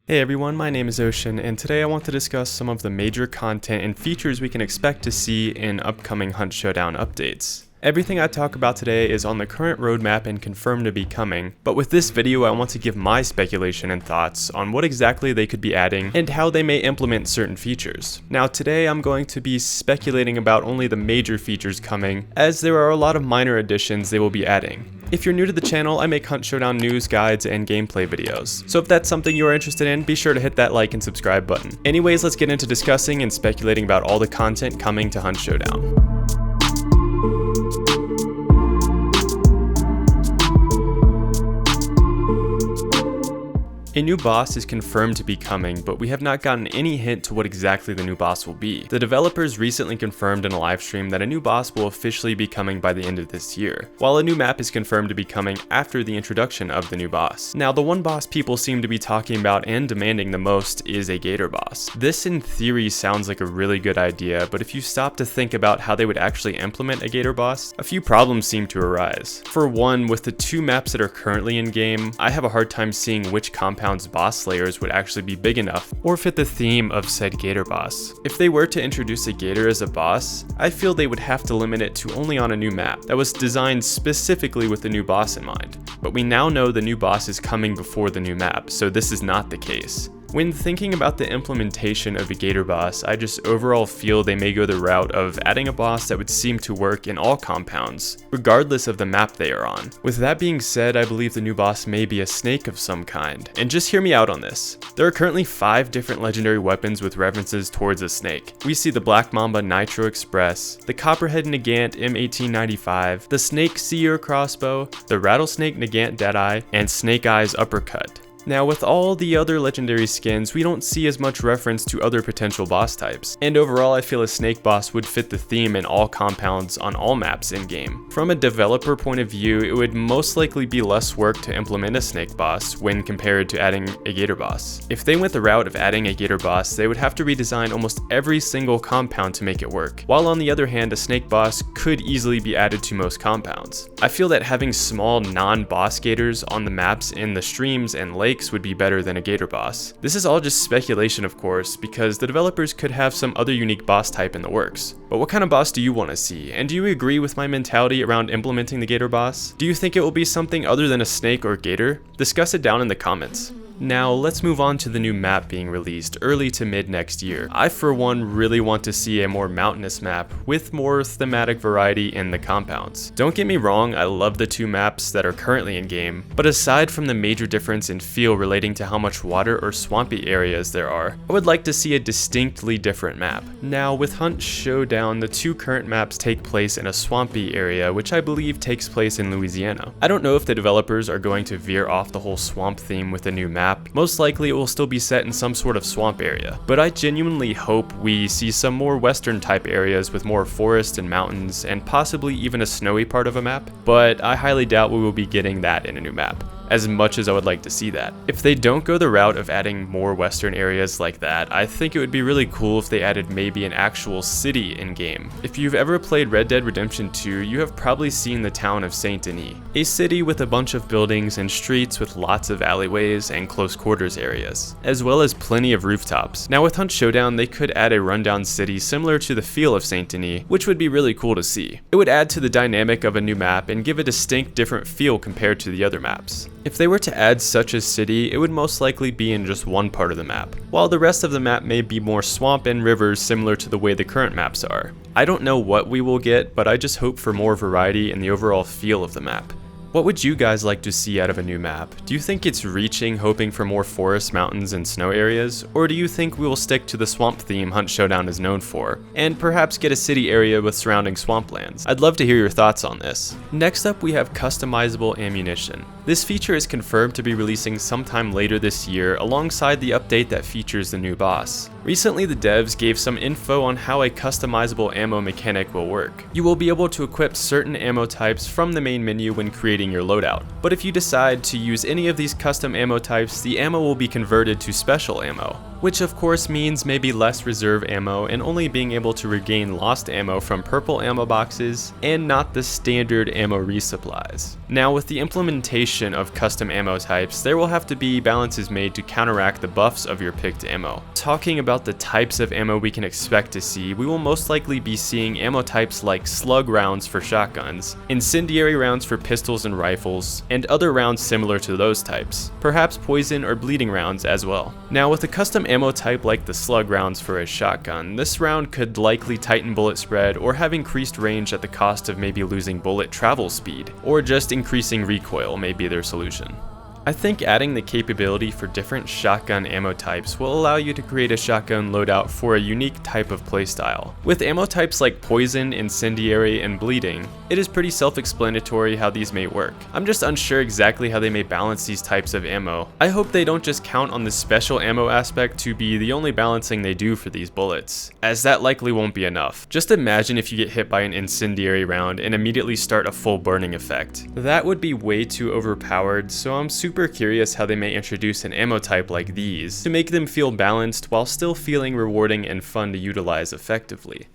Hey everyone, my name is Ocean, and today I want to discuss some of the major content and features we can expect to see in upcoming Hunt Showdown updates. Everything I talk about today is on the current roadmap and confirmed to be coming, but with this video I want to give my speculation and thoughts on what exactly they could be adding and how they may implement certain features. Now today I'm going to be speculating about only the major features coming, as there are a lot of minor additions they will be adding. If you're new to the channel, I make Hunt Showdown news, guides, and gameplay videos. So if that's something you are interested in, be sure to hit that like and subscribe button. Anyways, let's get into discussing and speculating about all the content coming to Hunt Showdown. A new boss is confirmed to be coming, but we have not gotten any hint to what exactly the new boss will be. The developers recently confirmed in a livestream that a new boss will officially be coming by the end of this year, while a new map is confirmed to be coming after the introduction of the new boss. Now, the one boss people seem to be talking about and demanding the most is a gator boss. This in theory sounds like a really good idea, but if you stop to think about how they would actually implement a gator boss, a few problems seem to arise. For one, with the two maps that are currently in game, I have a hard time seeing which compound's boss slayers would actually be big enough or fit the theme of said gator boss. If they were to introduce a gator as a boss, I feel they would have to limit it to only on a new map that was designed specifically with the new boss in mind. But we now know the new boss is coming before the new map, so this is not the case. When thinking about the implementation of a gator boss, I just overall feel they may go the route of adding a boss that would seem to work in all compounds, regardless of the map they are on. With that being said, I believe the new boss may be a snake of some kind. And just hear me out on this. There are currently 5 different legendary weapons with references towards a snake. We see the Black Mamba Nitro Express, the Copperhead Nagant M1895, the Snake Seer Crossbow, the Rattlesnake Nagant Deadeye, and Snake Eyes Uppercut. Now, with all the other legendary skins, we don't see as much reference to other potential boss types, and overall I feel a snake boss would fit the theme in all compounds on all maps in-game. From a developer point of view, it would most likely be less work to implement a snake boss when compared to adding a gator boss. If they went the route of adding a gator boss, they would have to redesign almost every single compound to make it work, while on the other hand, a snake boss could easily be added to most compounds. I feel that having small non-boss gators on the maps in the streams and lakes would be better than a gator boss. This is all just speculation, of course, because the developers could have some other unique boss type in the works. But what kind of boss do you want to see? And do you agree with my mentality around implementing the gator boss? Do you think it will be something other than a snake or gator? Discuss it down in the comments. Now, let's move on to the new map being released early to mid next year. I, for one, really want to see a more mountainous map with more thematic variety in the compounds. Don't get me wrong, I love the two maps that are currently in game, but aside from the major difference in feel relating to how much water or swampy areas there are, I would like to see a distinctly different map. Now, with Hunt Showdown, the two current maps take place in a swampy area, which I believe takes place in Louisiana. I don't know if the developers are going to veer off the whole swamp theme with the new map. Most likely it will still be set in some sort of swamp area, but I genuinely hope we see some more western type areas with more forest and mountains and possibly even a snowy part of a map, but I highly doubt we will be getting that in a new map, as much as I would like to see that. If they don't go the route of adding more western areas like that, I think it would be really cool if they added maybe an actual city in-game. If you've ever played Red Dead Redemption 2, you have probably seen the town of Saint Denis, a city with a bunch of buildings and streets with lots of alleyways and close quarters areas, as well as plenty of rooftops. Now with Hunt Showdown, they could add a rundown city similar to the feel of Saint Denis, which would be really cool to see. It would add to the dynamic of a new map and give a distinct different feel compared to the other maps. If they were to add such a city, it would most likely be in just one part of the map, while the rest of the map may be more swamp and rivers similar to the way the current maps are. I don't know what we will get, but I just hope for more variety in the overall feel of the map. What would you guys like to see out of a new map? Do you think it's reaching, hoping for more forests, mountains, and snow areas? Or do you think we will stick to the swamp theme Hunt Showdown is known for, and perhaps get a city area with surrounding swamplands? I'd love to hear your thoughts on this. Next up, we have customizable ammunition. This feature is confirmed to be releasing sometime later this year alongside the update that features the new boss. Recently, the devs gave some info on how a customizable ammo mechanic will work. You will be able to equip certain ammo types from the main menu when creating your loadout, but if you decide to use any of these custom ammo types, the ammo will be converted to special ammo, which of course means maybe less reserve ammo and only being able to regain lost ammo from purple ammo boxes and not the standard ammo resupplies. Now, with the implementation of custom ammo types, there will have to be balances made to counteract the buffs of your picked ammo. Talking about the types of ammo we can expect to see, we will most likely be seeing ammo types like slug rounds for shotguns, incendiary rounds for pistols and rifles, and other rounds similar to those types, perhaps poison or bleeding rounds as well. Now, with a custom ammo type like the slug rounds for a shotgun, this round could likely tighten bullet spread or have increased range at the cost of maybe losing bullet travel speed, or just increasing recoil may be their solution. I think adding the capability for different shotgun ammo types will allow you to create a shotgun loadout for a unique type of playstyle. With ammo types like poison, incendiary, and bleeding, it is pretty self-explanatory how these may work. I'm just unsure exactly how they may balance these types of ammo. I hope they don't just count on the special ammo aspect to be the only balancing they do for these bullets, as that likely won't be enough. Just imagine if you get hit by an incendiary round and immediately start a full burning effect. That would be way too overpowered, so I'm super curious how they may introduce an ammo type like these to make them feel balanced while still feeling rewarding and fun to utilize effectively.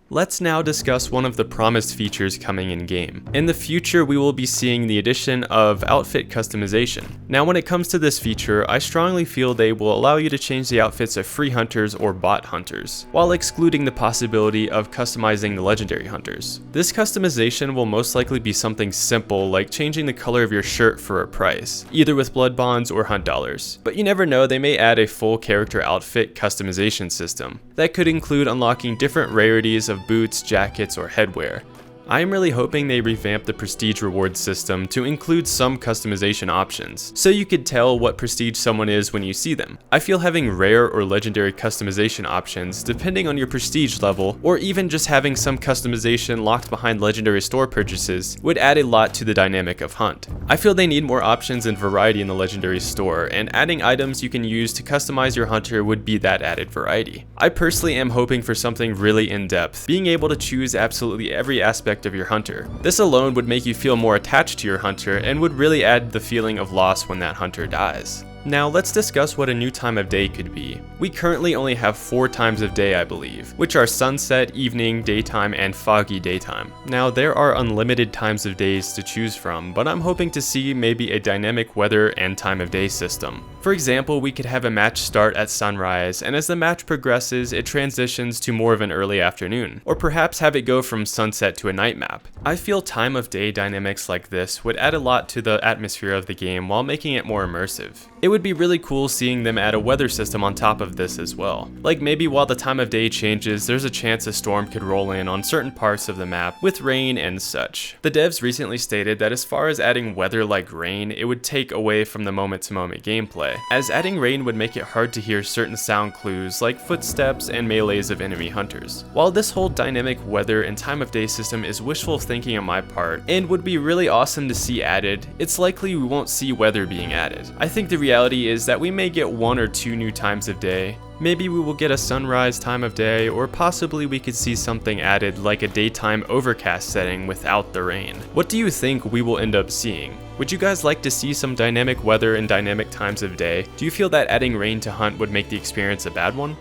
Let's now discuss one of the promised features coming in-game. In the future, we will be seeing the addition of outfit customization. Now, when it comes to this feature, I strongly feel they will allow you to change the outfits of free hunters or bot hunters, while excluding the possibility of customizing the legendary hunters. This customization will most likely be something simple like changing the color of your shirt for a price, either with blood bonds or hunt dollars. But you never know, they may add a full character outfit customization system that could include unlocking different rarities of boots, jackets, or headwear. I am really hoping they revamp the prestige reward system to include some customization options, so you could tell what prestige someone is when you see them. I feel having rare or legendary customization options depending on your prestige level, or even just having some customization locked behind legendary store purchases would add a lot to the dynamic of hunt. I feel they need more options and variety in the legendary store, and adding items you can use to customize your hunter would be that added variety. I personally am hoping for something really in-depth, being able to choose absolutely every aspect of your hunter. This alone would make you feel more attached to your hunter and would really add the feeling of loss when that hunter dies. Now let's discuss what a new time of day could be. We currently only have 4 times of day, I believe, which are sunset, evening, daytime, and foggy daytime. Now there are unlimited times of days to choose from, but I'm hoping to see maybe a dynamic weather and time of day system. For example, we could have a match start at sunrise, and as the match progresses, it transitions to more of an early afternoon, or perhaps have it go from sunset to a night map. I feel time of day dynamics like this would add a lot to the atmosphere of the game while making it more immersive. It would be really cool seeing them add a weather system on top of this as well. Like maybe while the time of day changes, there's a chance a storm could roll in on certain parts of the map with rain and such. The devs recently stated that as far as adding weather like rain, it would take away from the moment-to-moment gameplay, as adding rain would make it hard to hear certain sound clues like footsteps and melees of enemy hunters. While this whole dynamic weather and time of day system is wishful thinking on my part and would be really awesome to see added, it's likely we won't see weather being added. I think the reality is that we may get 1 or 2 new times of day. Maybe we will get a sunrise time of day, or possibly we could see something added like a daytime overcast setting without the rain. What do you think we will end up seeing? Would you guys like to see some dynamic weather and dynamic times of day? Do you feel that adding rain to hunt would make the experience a bad one?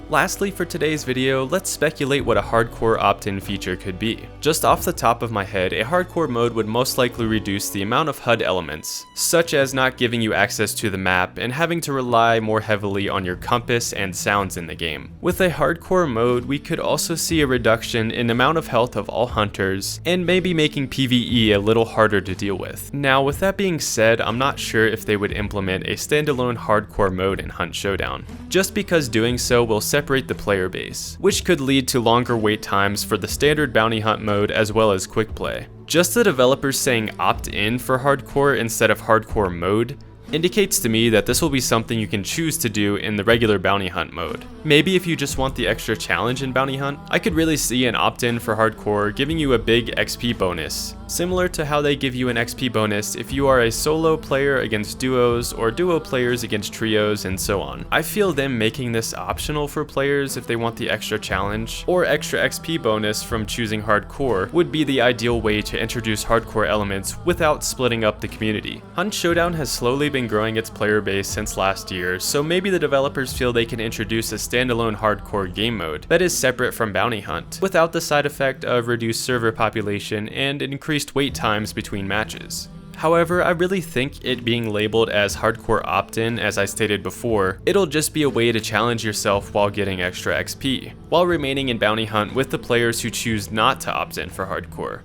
Lastly, for today's video, let's speculate what a hardcore opt-in feature could be. Just off the top of my head, a hardcore mode would most likely reduce the amount of HUD elements, such as not giving you access to the map and having to rely more heavily on your compass and sounds in the game. With a hardcore mode, we could also see a reduction in amount of health of all hunters, and maybe making PvE a little harder to deal with. Now, with that being said, I'm not sure if they would implement a standalone hardcore mode in Hunt Showdown, just because doing so will separate the player base, which could lead to longer wait times for the standard bounty hunt mode as well as quick play. Just the developers saying opt in for hardcore instead of hardcore mode indicates to me that this will be something you can choose to do in the regular bounty hunt mode. Maybe if you just want the extra challenge in bounty hunt, I could really see an opt-in for hardcore giving you a big XP bonus, similar to how they give you an XP bonus if you are a solo player against duos or duo players against trios and so on. I feel them making this optional for players if they want the extra challenge or extra XP bonus from choosing hardcore would be the ideal way to introduce hardcore elements without splitting up the community. Hunt Showdown has slowly been growing its player base since last year, so maybe the developers feel they can introduce a standalone hardcore game mode that is separate from bounty hunt, without the side effect of reduced server population and increased wait times between matches. However, I really think it being labeled as hardcore opt-in, as I stated before, it'll just be a way to challenge yourself while getting extra XP, while remaining in bounty hunt with the players who choose not to opt in for hardcore.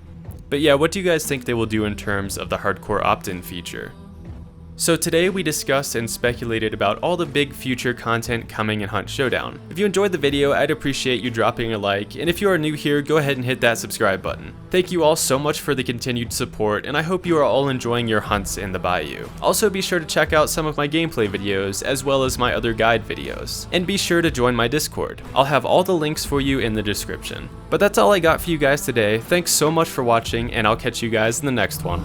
But yeah, what do you guys think they will do in terms of the hardcore opt-in feature? So today we discussed and speculated about all the big future content coming in Hunt Showdown. If you enjoyed the video, I'd appreciate you dropping a like, and if you are new here, go ahead and hit that subscribe button. Thank you all so much for the continued support, and I hope you are all enjoying your hunts in the bayou. Also be sure to check out some of my gameplay videos, as well as my other guide videos. And be sure to join my Discord. I'll have all the links for you in the description. But that's all I got for you guys today. Thanks so much for watching, and I'll catch you guys in the next one.